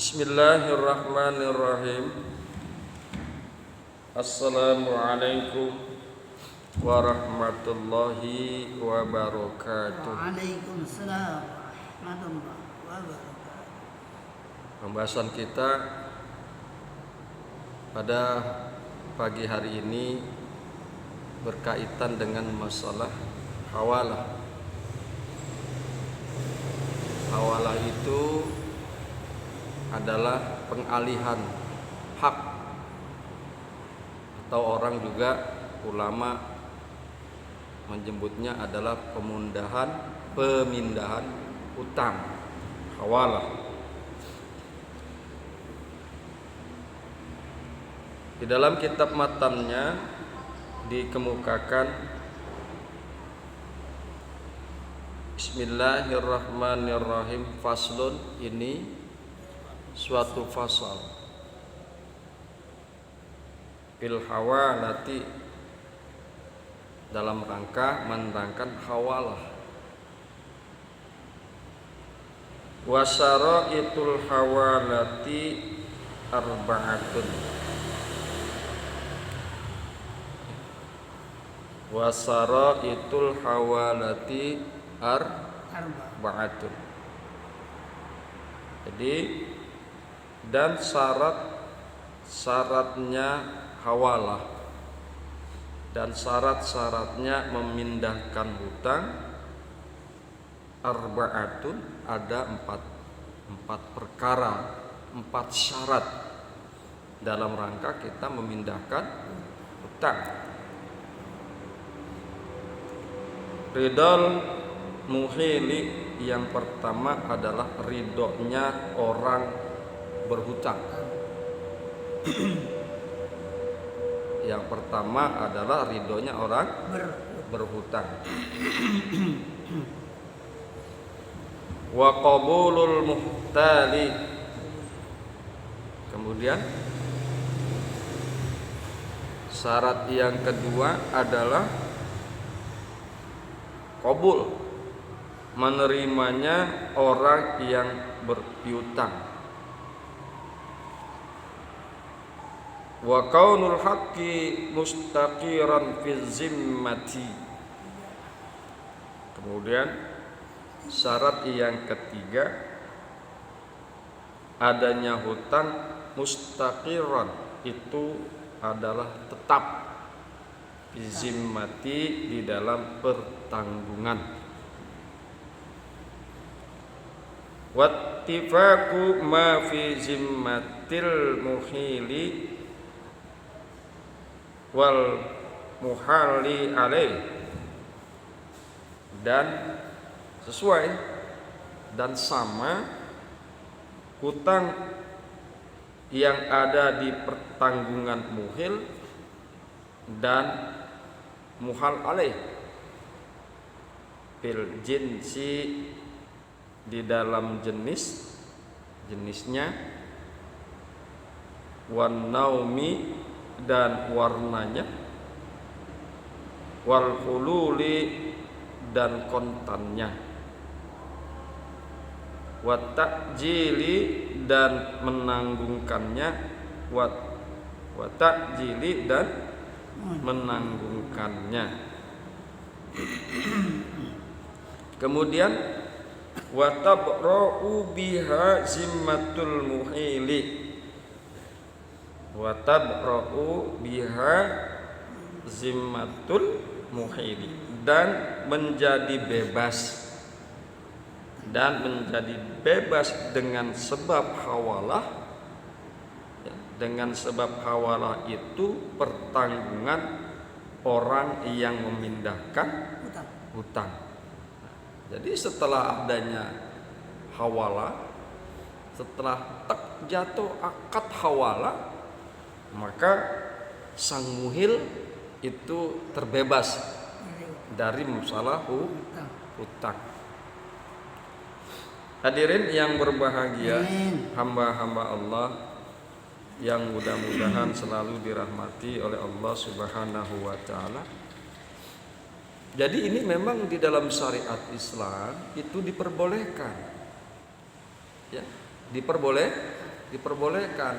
Bismillahirrahmanirrahim. Assalamualaikum warahmatullahi wabarakatuh. Waalaikumsalam warahmatullahi wabarakatuh. Pembahasan kita pada pagi hari ini berkaitan dengan masalah hawalah. Hawalah itu adalah pengalihan hak, atau orang juga ulama menyebutnya adalah pemindahan utang, hawalah. Di dalam kitab matannya dikemukakan Bismillahirrahmanirrahim, faslun, ini suatu fasal bil hawalati, dalam rangka menerangkan hawalah. Wasaraitul hawalati arba'atun. Wasaraitul hawalati arba'atun. Jadi, dan syaratnya hawalah dan syaratnya memindahkan hutang arba'atun, ada empat perkara, 4 syarat dalam rangka kita memindahkan hutang. Ridal muhili, yang pertama adalah ridhonya orang berhutang. Yang pertama adalah ridhonya orang berhutang. Wa qabulul muhtali. Kemudian syarat yang kedua adalah qabul, menerimanya orang yang berpiutang. Wa kaunul haqqi mustaqiran fi zimmati. Kemudian syarat yang ketiga, adanya hutang mustaqiran, itu adalah tetap, fi zimmati, di dalam pertanggungan. Wattifaqu ma fi zimmatil muhili wal muhalli alaih, dan sesuai dan sama hutang yang ada di pertanggungan muhil dan muhal alaih bil jinsi, di dalam jenisnya, wan naumi, dan warnanya, wal hululi, dan kontannya, wat ta'jili, dan menanggungkannya, wat ta'jili, dan menanggungkannya. Kemudian wa tabra'u biha zimmatul muhili. Wa tabra'u biha zimmatul muhili, dan menjadi bebas dengan sebab hawalah. Dengan sebab hawalah itu pertanggungan orang yang memindahkan hutang. Jadi setelah adanya hawalah, setelah jatuh akad hawalah, maka sang muhil itu terbebas dari masalah hutang. Hadirin yang berbahagia, hamba-hamba Allah yang mudah-mudahan selalu dirahmati oleh Allah Subhanahu wa ta'ala. Jadi ini memang di dalam syariat Islam itu diperbolehkan, ya, diperbolehkan.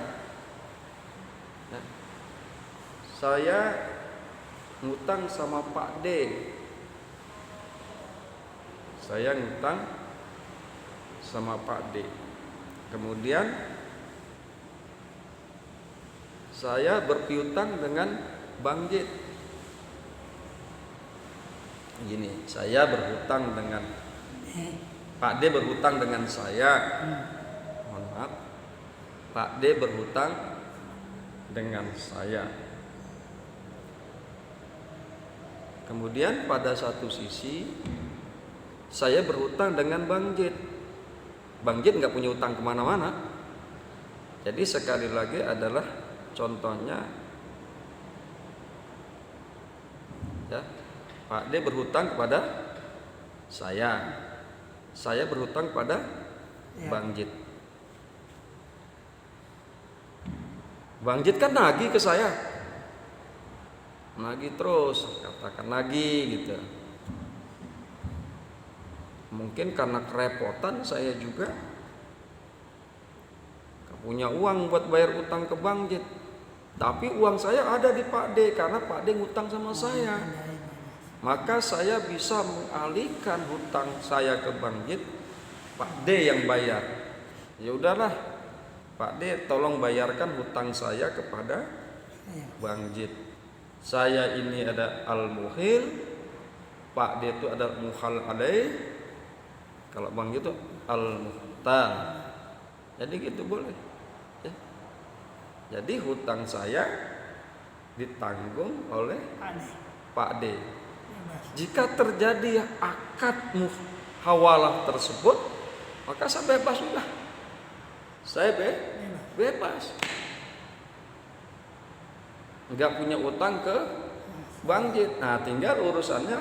Ya. Saya ngutang sama Pak D. Saya ngutang sama Pak D. Kemudian saya berpiutang dengan Bang J. Gini, saya berhutang dengan Pak D berhutang dengan saya. Mohon maaf. Pak D berhutang dengan saya. Kemudian pada satu sisi saya berhutang dengan Bang J. Bang J nggak punya utang kemana-mana. Jadi sekali lagi adalah contohnya, ya, Pak D berhutang kepada saya berhutang pada Bang J. Bang J kan nagih ke saya, nagih terus, katakan nagih gitu. Mungkin karena kerepotan saya juga gak punya uang buat bayar utang ke Bang J. Tapi uang saya ada di Pak D karena Pak D ngutang sama saya. Maka saya bisa mengalihkan hutang saya ke Bang J, Pak D yang bayar. Ya udahlah, Pak D tolong bayarkan hutang saya kepada Bang J. Saya ini ada al-muhil, Pak D itu ada muhal alaih. Kalau Bang J itu al-muhtar. Jadi gitu boleh. Ya. Jadi hutang saya ditanggung oleh Pak D. Jika terjadi akad muhawalah tersebut, maka saya bebas sudah. Saya bebas. Enggak punya utang ke Bang J. Nah, tinggal urusannya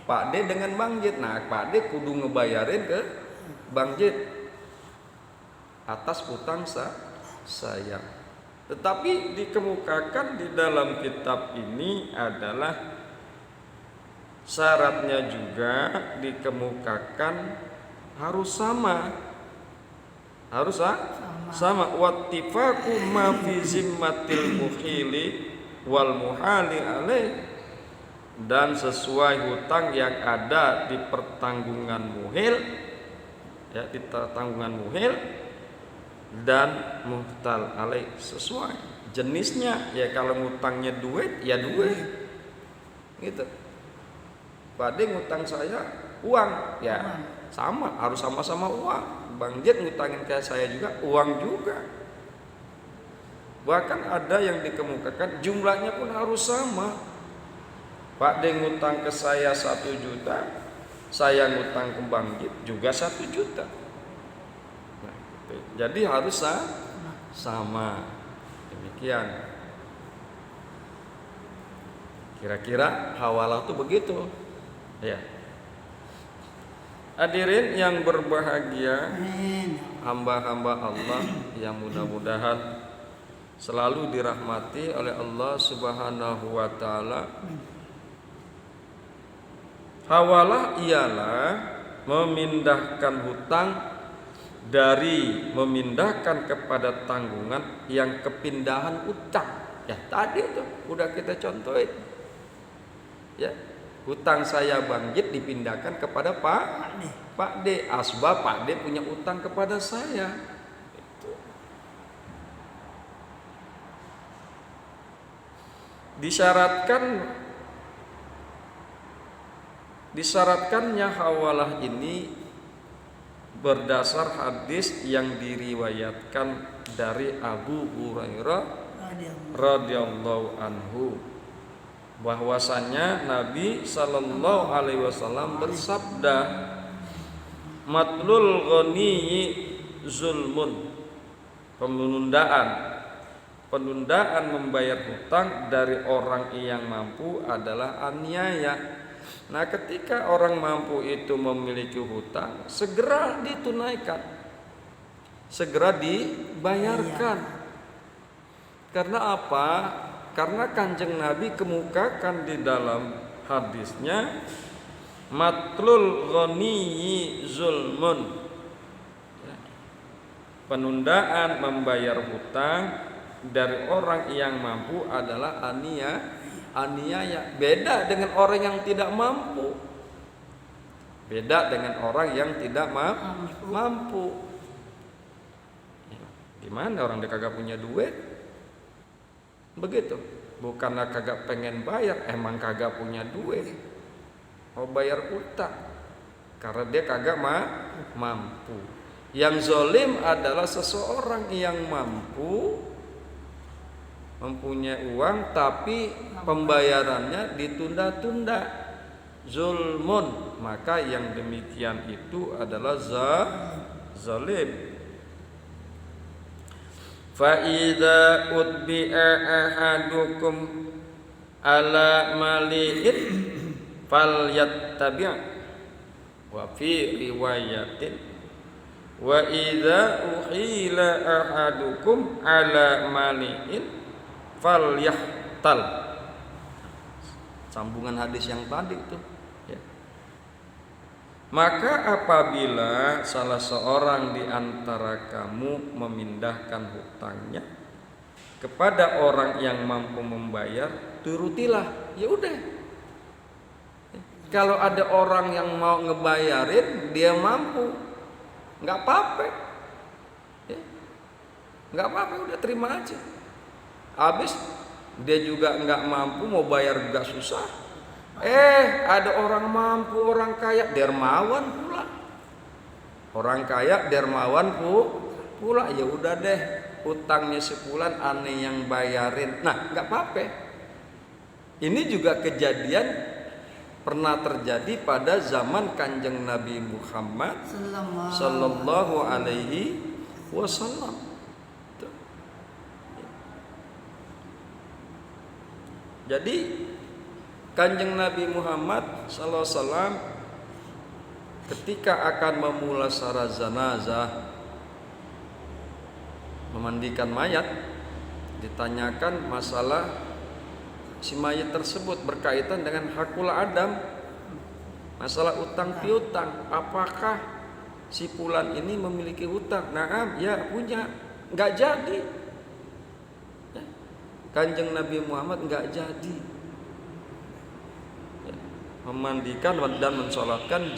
Pak D dengan Bang J. Nah, Pak D kudu ngebayarin ke Bang J atas utang saya. Tetapi dikemukakan di dalam kitab ini adalah syaratnya juga dikemukakan harus sama. Harus sama wattifaqu ma fi zimmatil mukhili wal muhali alaih, dan sesuai hutang yang ada di pertanggungan muhil, ya, di pertanggungan muhil dan muhtal alaih, sesuai jenisnya. Ya kalau ngutangnya duit ya duit gitu. Pak D ngutang saya uang, ya sama, harus sama-sama uang. Bang J ngutangin ke saya juga uang juga. Bahkan ada yang dikemukakan jumlahnya pun harus sama. Pak D ngutang ke saya 1 juta, saya ngutang ke Bang J juga 1 juta. Nah, gitu. Jadi harus sama. Demikian. Kira-kira hawalah itu begitu. Ya. Hadirin yang berbahagia, hamba-hamba Allah yang mudah-mudahan selalu dirahmati oleh Allah Subhanahu wa taala. Hawalah ialah memindahkan hutang dari memindahkan kepada tanggungan yang kepindahan utang. Ya, tadi itu udah kita contohin. Ya, hutang saya Bang J dipindahkan kepada Pak D. Asbab Pak D punya utang kepada saya. Itu. Disyaratkannya hawalah ini berdasar hadis yang diriwayatkan dari Abu Hurairah radhiyallahu anhu, bahwasanya Nabi sallallahu alaihi wasallam bersabda, matlul ghaniyyi zulmun, penundaan membayar hutang dari orang yang mampu adalah aniaya. Nah, ketika orang mampu itu memiliki hutang, segera ditunaikan, segera dibayarkan. Karena apa? Karena Kanjeng Nabi kemukakan di dalam hadisnya, matlul ghaniyyi zulmun, penundaan membayar hutang dari orang yang mampu adalah aniaya. Beda dengan orang yang tidak mampu. Beda dengan orang yang tidak mampu. Gimana orang dia kagak punya duit? Begitu. Bukanlah kagak pengen bayar, emang kagak punya duit. Mau bayar utang karena dia kagak mampu. Yang zalim adalah seseorang yang mampu, mempunyai uang tapi pembayarannya ditunda-tunda. Zulmun, maka yang demikian itu adalah zalim. Fa idza utbi'a ahadukum ala mali'in falyattabi' wa fi riwayatin wa idza uhila ahadukum ala mali'in falyahtal. Sambungan hadis yang tadi itu ya. Maka apabila salah seorang di antara kamu memindahkan hutangnya kepada orang yang mampu membayar, turutilah. Ya udah. Kalau ada orang yang mau ngebayarin, dia mampu, nggak apa-apa. Ya. Nggak apa-apa, udah terima aja. Habis dia juga nggak mampu, mau bayar juga susah. Ada orang mampu, orang kaya, dermawan pula. Orang kaya dermawan pula. Ya udah deh, utangnya sebulan aneh yang bayarin. Nah, nggak apa-apa. Ini juga kejadian pernah terjadi pada zaman Kanjeng Nabi Muhammad sallallahu alaihi wasallam. Jadi Kanjeng Nabi Muhammad sallallahu alaihi wasallam ketika akan memulasara zanazah, memandikan mayat, ditanyakan masalah si mayat tersebut berkaitan dengan hakul adam, masalah utang piutang. Apakah si fulan ini memiliki hutang? Naam, ya punya. Enggak jadi. Kanjeng Nabi Muhammad enggak jadi memandikan dan mensolatkan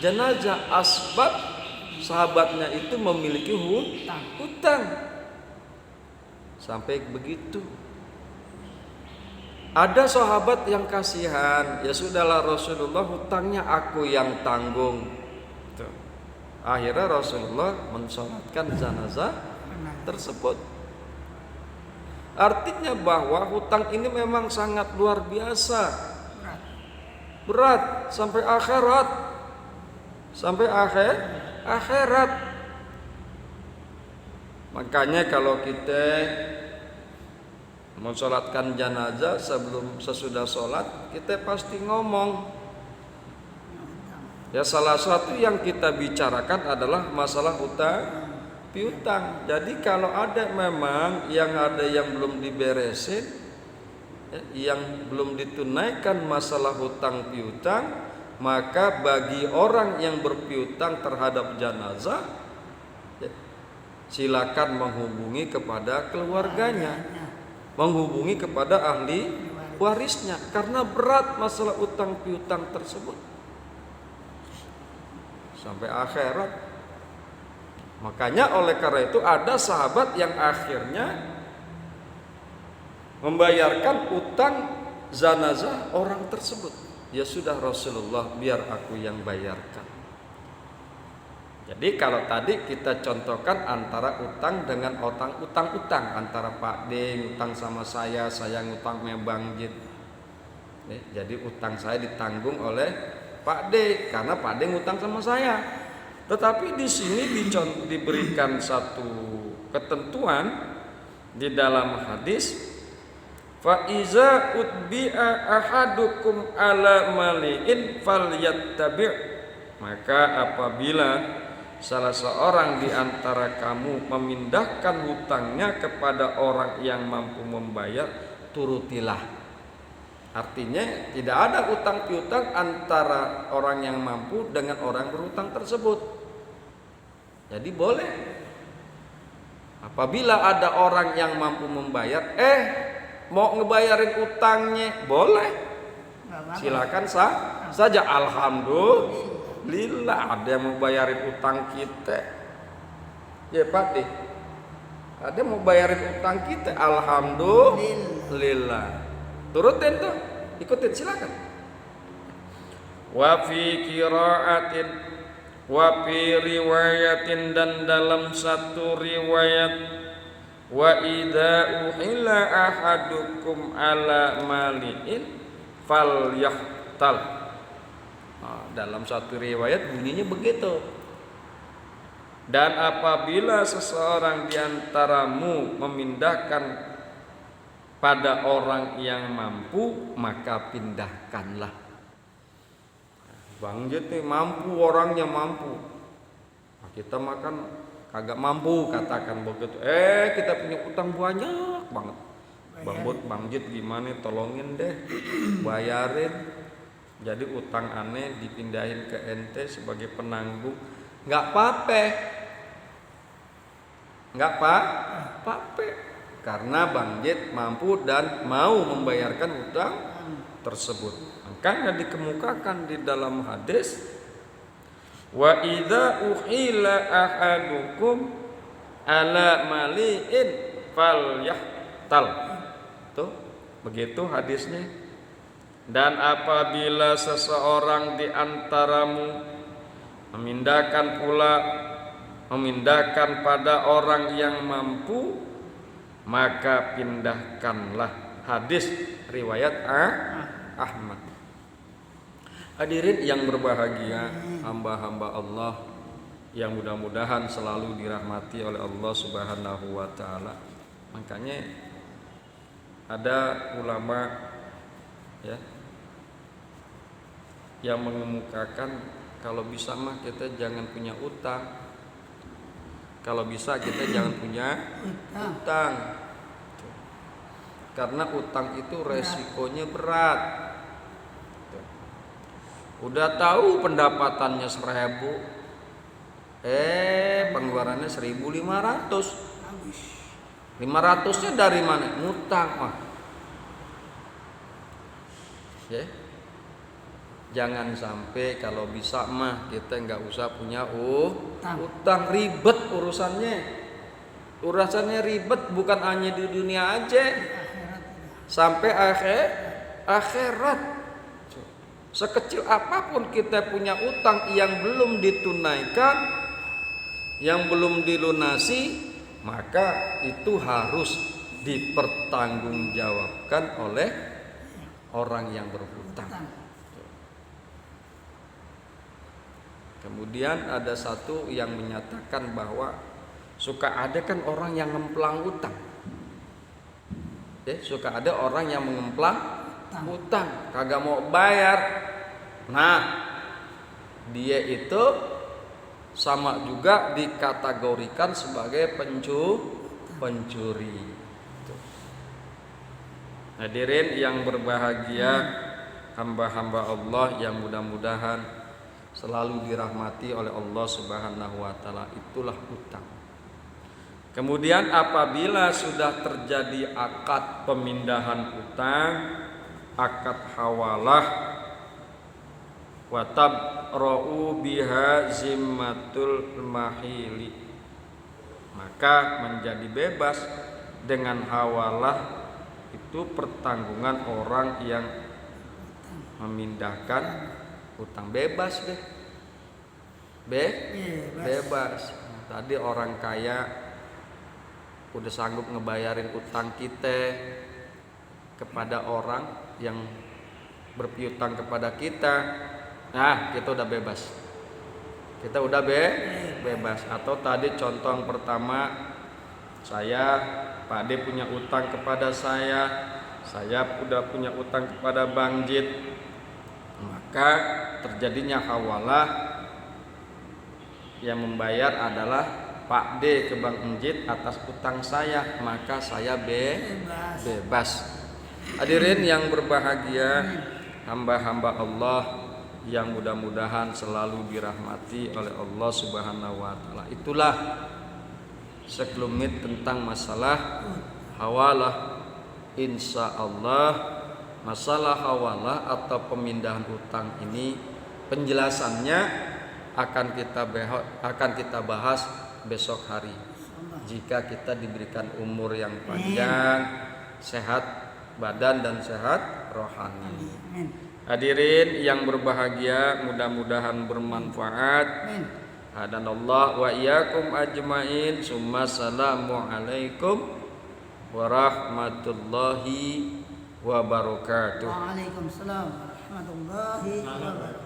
jenazah, asbab sahabatnya itu memiliki hutang. Sampai begitu. Ada sahabat yang kasihan, ya sudahlah Rasulullah, hutangnya aku yang tanggung. Akhirnya Rasulullah mensolatkan jenazah tersebut. Artinya bahwa hutang ini memang sangat luar biasa. Berat sampai akhirat. Makanya kalau kita mensolatkan jenazah, sesudah sholat kita pasti ngomong. Ya, salah satu yang kita bicarakan adalah masalah hutang piutang. Jadi kalau ada memang yang belum diberesin, yang belum ditunaikan masalah hutang piutang, maka bagi orang yang berpiutang terhadap jenazah, silakan menghubungi kepada keluarganya, menghubungi kepada ahli warisnya, karena berat masalah utang piutang tersebut sampai akhirat. Makanya oleh karena itu ada sahabat yang akhirnya membayarkan utang zanazah orang tersebut. Ya sudah Rasulullah, biar aku yang bayarkan. Jadi kalau tadi kita contohkan antara utang dengan utang, antara Pak D utang sama saya ngutang sama Bang Jid. Jadi utang saya ditanggung oleh Pak D karena Pak D ngutang sama saya. Tetapi di sini diberikan satu ketentuan di dalam hadis, fa iza utbi'a ahadukum ala mali'in falyattabi'. Maka apabila salah seorang di antara kamu memindahkan hutangnya kepada orang yang mampu membayar, turutilah. Artinya tidak ada utang piutang antara orang yang mampu dengan orang berhutang tersebut. Jadi boleh Apabila ada orang yang mampu membayar, mau ngebayarin utangnya, boleh. Nggak apa-apa. Silakan saja. Alhamdulillah ada yang mau bayarin utang kita. Ya Pak deh. Ada yang mau bayarin utang kita, alhamdulillah. Turutin tuh, ikutin silakan. Wa fi qiraatin, wa fi riwayatin, dan dalam satu riwayat, wa idza uhilla ahadukum ala mali'in falyahtal. Dalam satu riwayat bunyinya begitu. Dan apabila seseorang di antaramu memindahkan pada orang yang mampu, maka pindahkanlah. Bang Jit nih mampu, orangnya mampu. Nah, kita makan kagak mampu, katakan begitu. Kita punya utang banyak banget. Bang Jit gimana, tolongin deh, bayarin. Jadi utang aneh dipindahin ke ente sebagai penanggung. Nggak apa-apa, karena Bang Jit mampu dan mau membayarkan utang tersebut. Makanya dikemukakan di dalam hadis, wa idza uhila ahadukum ala mali'in falyahtal. Tuh, begitu hadisnya. Dan apabila seseorang di antaramu memindahkan pada orang yang mampu, maka pindahkanlah. Hadis riwayat Ahmad. Hadirin yang berbahagia, hamba-hamba Allah yang mudah-mudahan selalu dirahmati oleh Allah Subhanahu wa taala. Makanya ada ulama ya yang mengemukakan kalau bisa mah kita jangan punya utang. Kalau bisa kita jangan punya utang. Karena utang itu resikonya berat. Udah tahu pendapatannya 1.000, pengeluarannya 1.500. 500-nya dari mana? Ngutang mah. Ya. Jangan sampai kalau bisa mah kita nggak usah punya utang, ribet urusannya ribet, bukan hanya di dunia aja, sampai akhirat. Sekecil apapun kita punya utang yang belum ditunaikan, yang belum dilunasi, maka itu harus dipertanggungjawabkan oleh orang yang berhutang. Kemudian ada satu yang menyatakan bahwa suka ada kan orang yang ngemplang utang. Suka ada orang yang mengemplang utang, kagak mau bayar. Nah, dia itu sama juga dikategorikan sebagai pencuri. Hadirin yang berbahagia, hamba-hamba Allah yang mudah-mudahan selalu dirahmati oleh Allah Subhanahu wa taala, itulah utang. Kemudian apabila sudah terjadi akad pemindahan utang, akad hawalah, wa tabra'u biha zimmatul mahili, maka menjadi bebas dengan hawalah itu pertanggungan orang yang memindahkan utang. Bebas deh, bebas. Tadi orang kaya udah sanggup ngebayarin utang kita kepada orang yang berpiutang kepada kita. Nah, kita udah bebas. Kita udah bebas. Atau tadi contoh yang pertama, Pak D punya utang kepada saya udah punya utang kepada Bang Jit, maka terjadinya hawalah, yang membayar adalah Pak D ke Bang Jit atas utang saya, maka saya bebas. Hadirin yang berbahagia, hamba-hamba Allah yang mudah-mudahan selalu dirahmati oleh Allah Subhanahu wa taala. Itulah sekelumit tentang masalah hawalah. Insya Allah masalah hawalah atau pemindahan utang ini penjelasannya akan kita bahas besok hari, jika kita diberikan umur yang panjang, sehat badan dan sehat rohani. Hadirin yang berbahagia, mudah-mudahan bermanfaat. Hadanallah wa iyyakum ajmain. Summa salamu alaikum warahmatullahi wabarakatuh. Waalaikumsalam warahmatullahi wabarakatuh.